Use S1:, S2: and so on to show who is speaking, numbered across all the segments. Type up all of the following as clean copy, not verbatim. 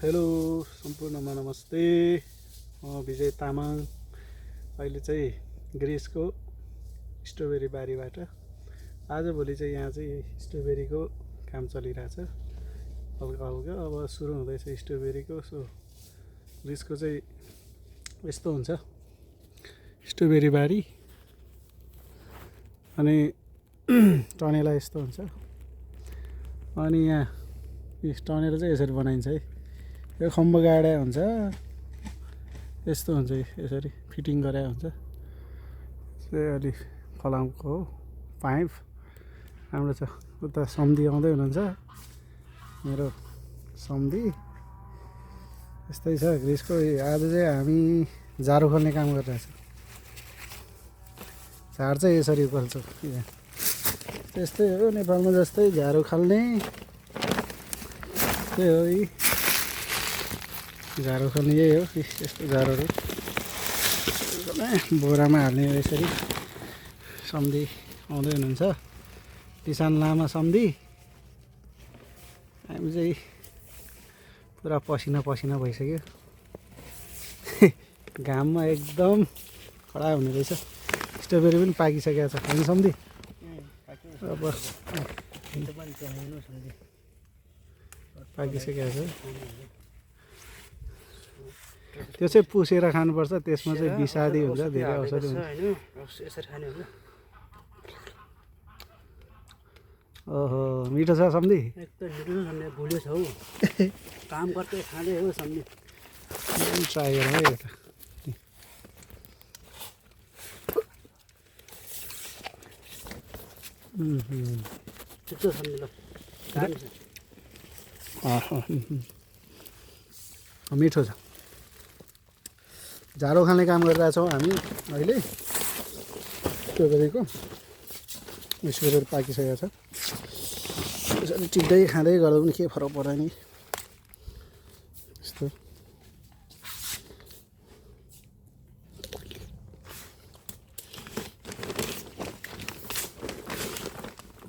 S1: Hello सम्पूर्णमा नमस्ते। म विजय तामाङ अहिले चाहिँ ग्रिसको स्ट्रबेरी बारीबाट आजभोलि चाहिँ यहाँ चाहिँ स्ट्रबेरीको काम चलिरहेछ हल्का हल्का। अब सुरु हुँदैछ स्ट्रबेरीको। सो ग्रिसको चाहिँ यस्तो हुन्छ स्ट्रबेरी बारी। अनि टनेला यस्तो हुन्छ। अनि यहाँ टनेल चाहिँ यसरी बनाइन्छ है। यो खम्बो गाडा हुन्छ, यस्तो हुन्छ, यसरी फिटिङ गरे हुन्छ। चाहिँ अलि फलामको हो पाइप। हाम्रो छ उता सम्धी आउँदै हुनुहुन्छ, मेरो सम्धी। यस्तै छ ग्रिसको। आज चाहिँ हामी झारो खोल्ने काम गरिरहेछौँ। झार चाहिँ यसरी खोल्छौँ। त्यस्तै हो नेपालमा जस्तै झारो खाल्ने त्यही हो। यी झारो खोल्ने यही हो। यस्तो झारोहरू बोरामा हाल्ने यसरी। सम्धी आउँदै हुनुहुन्छ, किसान लामा सम्धी। हामी चाहिँ पुरा पसिना पसिना भइसक्यो। घाममा एकदम कडा हुने रहेछ। स्ट्रबेरी पनि पाकिसकेको छ होइन सम्धी? अब पाकिसकेको छ। त्यो चाहिँ पुसेर खानुपर्छ। त्यसमा चाहिँ विषादी हुन्छ, धेरै औषधि हुन्छ। ओहो मिठो छ सम्धी?
S2: एकदम मिठो छ। भुल्यो छ हौ। काम गर्दै खाँदै हो सम्धी।
S1: ट्राई गरौँ है एउटा।
S2: मिठो सम्धी ल।
S1: मिठो छ। झारो खाने काम गरिरहेछौँ हामी अहिले। स्ट्रबेरीको स्ट्रबेरी पाकिसकेको छ। यसरी टिप्दै खाँदै गर्दा पनि के फरक पर्दैन नि। यस्तो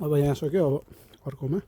S1: अब यहाँ सक्यो। अब अर्कोमा